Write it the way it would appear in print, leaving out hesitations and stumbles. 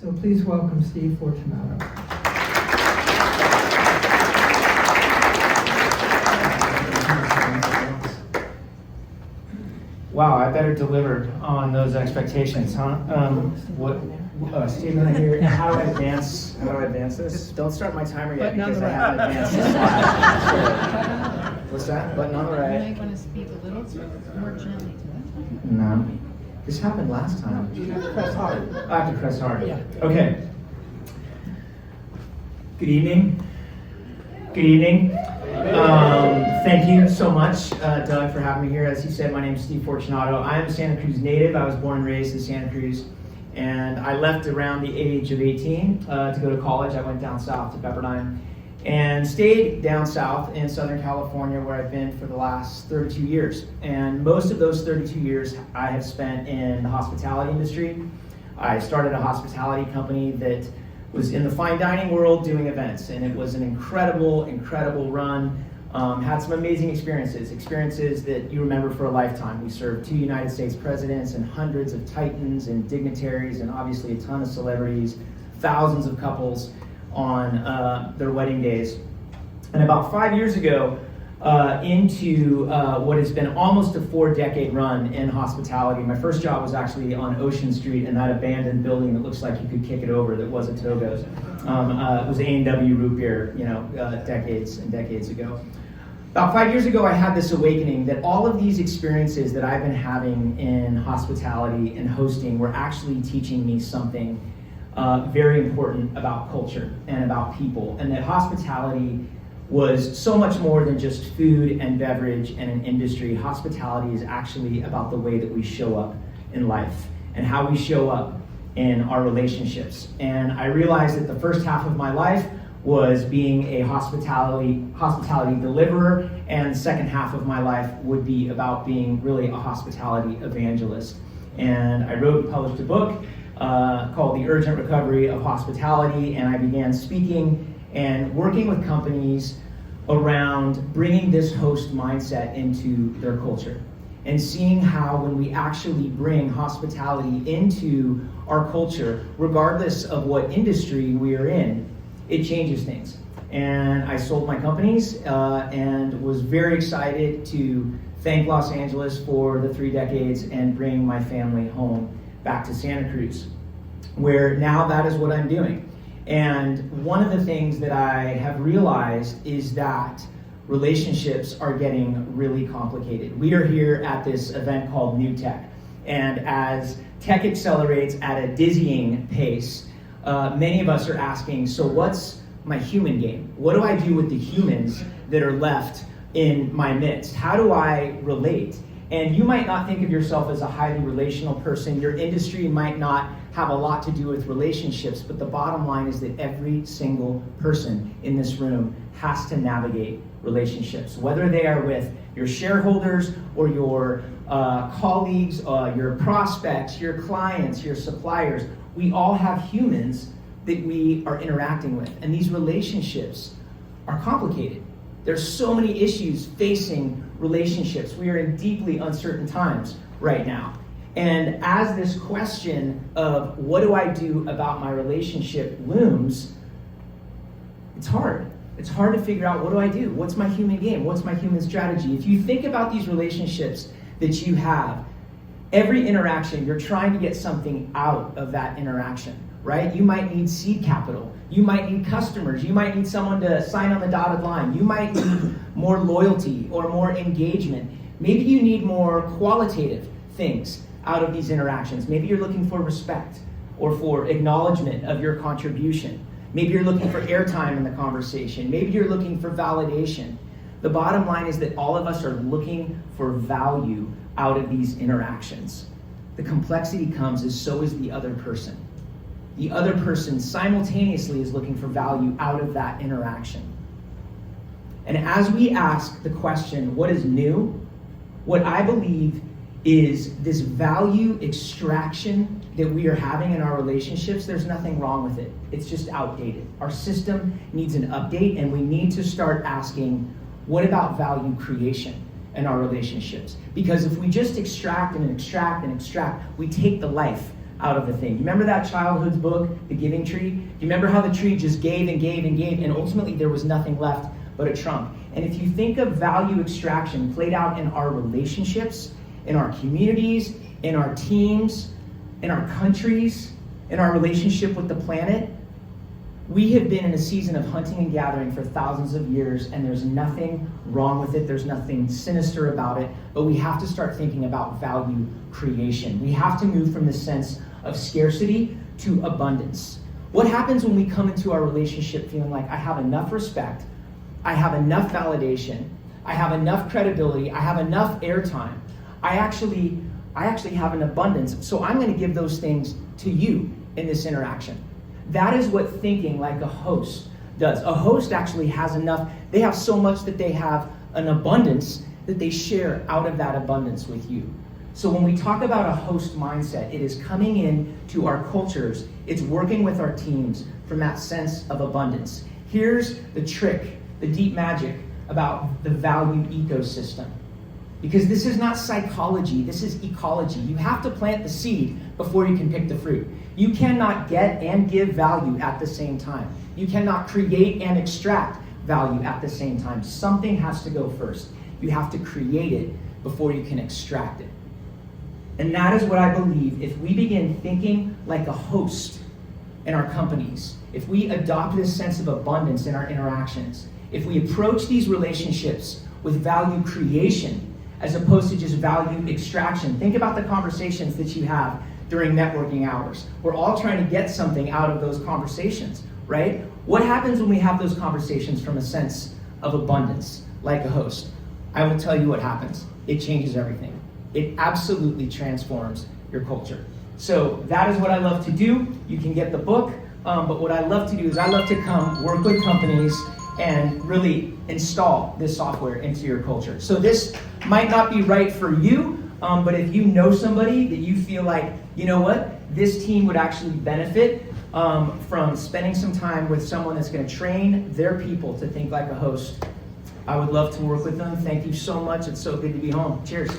So please welcome Steve Fortunato. Wow, I better deliver on those expectations, huh? Steve, here. How do I advance? How do I advance this? Don't start my timer yet because I haven't advanced this slide. What's that? Button on the right. You might want to speak a little more gently to that. No. This happened last time. You have to press hard. I have to press hard. Yeah. Okay. Good evening. Good evening. Thank you so much, Doug, for having me here. As he said, my name is Steve Fortunato. I am a Santa Cruz native. I was born and raised in Santa Cruz, and I left around the age of 18 to go to college. I went down south to Pepperdine and stayed down south in Southern California, where I've been for the last 32 years. And most of those 32 years I have spent in the hospitality industry. I started a hospitality company that was in the fine dining world doing events, and it was an incredible, incredible run. Had some amazing experiences that you remember for a lifetime. We served 2 United States presidents and hundreds of titans and dignitaries, and obviously a ton of celebrities, thousands of couples on their wedding days. And about 5 years ago, into what has been almost a 4-decade run in hospitality. My first job was actually on Ocean Street in that abandoned building that looks like you could kick it over that wasn't Togo's. It was A&W root beer, decades and decades ago. About 5 years ago, I had this awakening that all of these experiences that I've been having in hospitality and hosting were actually teaching me something very important about culture and about people, and that hospitality was so much more than just food and beverage and an industry. Hospitality is actually about the way that we show up in life and how we show up in our relationships. And I realized that the first half of my life was being a hospitality deliverer, and the second half of my life would be about being really a hospitality evangelist. And I wrote and published a book called The Urgent Recovery of Hospitality, and I began speaking and working with companies around bringing this host mindset into their culture and seeing how when we actually bring hospitality into our culture, regardless of what industry we are in, it changes things. And I sold my companies and was very excited to thank Los Angeles for the 3 decades and bring my family home back to Santa Cruz, where now that is what I'm doing. And one of the things that I have realized is that relationships are getting really complicated. We are here at this event called New Tech, and as tech accelerates at a dizzying pace, many of us are asking, so what's my human game? What do I do with the humans that are left in my midst? How do I relate? And you might not think of yourself as a highly relational person. Your industry might not have a lot to do with relationships, but the bottom line is that every single person in this room has to navigate relationships, whether they are with your shareholders or your colleagues, your prospects, your clients, your suppliers. We all have humans that we are interacting with, and these relationships are complicated. There's so many issues facing relationships. We are in deeply uncertain times right now. And as this question of what do I do about my relationship looms, it's hard. It's hard to figure out, what do I do? What's my human game? What's my human strategy? If you think about these relationships that you have, every interaction, you're trying to get something out of that interaction, right? You might need seed capital. You might need customers. You might need someone to sign on the dotted line. You might need more loyalty or more engagement. Maybe you need more qualitative things out of these interactions. Maybe you're looking for respect or for acknowledgement of your contribution. Maybe you're looking for airtime in the conversation. Maybe you're looking for validation. The bottom line is that all of us are looking for value out of these interactions. The complexity comes is so is the other person. The other person simultaneously is looking for value out of that interaction. And as we ask the question, what is new? What I believe is this value extraction that we are having in our relationships, there's nothing wrong with it. It's just outdated. Our system needs an update, and we need to start asking, what about value creation in our relationships? Because if we just extract and extract and extract, we take the life out of the thing. You remember that childhood book, The Giving Tree? You remember how the tree just gave and gave and gave, and ultimately there was nothing left but a trunk. And if you think of value extraction played out in our relationships, in our communities, in our teams, in our countries, in our relationship with the planet, we have been in a season of hunting and gathering for thousands of years, and there's nothing wrong with it. There's nothing sinister about it, but we have to start thinking about value creation. We have to move from the sense of scarcity to abundance. What happens when we come into our relationship feeling like I have enough respect, I have enough validation, I have enough credibility, I have enough airtime, I actually have an abundance, so I'm going to give those things to you in this interaction. That is what thinking like a host does. A host actually has enough, they have so much that they have an abundance that they share out of that abundance with you. So when we talk about a host mindset, it is coming in to our cultures, it's working with our teams from that sense of abundance. Here's the trick, the deep magic about the value ecosystem. Because this is not psychology, this is ecology. You have to plant the seed before you can pick the fruit. You cannot get and give value at the same time. You cannot create and extract value at the same time. Something has to go first. You have to create it before you can extract it. And that is what I believe, if we begin thinking like a host in our companies, if we adopt this sense of abundance in our interactions, if we approach these relationships with value creation as opposed to just value extraction. Think about the conversations that you have during networking hours. We're all trying to get something out of those conversations, right? What happens when we have those conversations from a sense of abundance, like a host? I will tell you what happens. It changes everything. It absolutely transforms your culture. So that is what I love to do. You can get the book, but what I love to do is I love to come work with companies and really install this software into your culture. So this might not be right for you, but if you know somebody that you feel like, you know what, this team would actually benefit from spending some time with someone that's going to train their people to think like a host, I would love to work with them. Thank you so much. It's so good to be home. Cheers.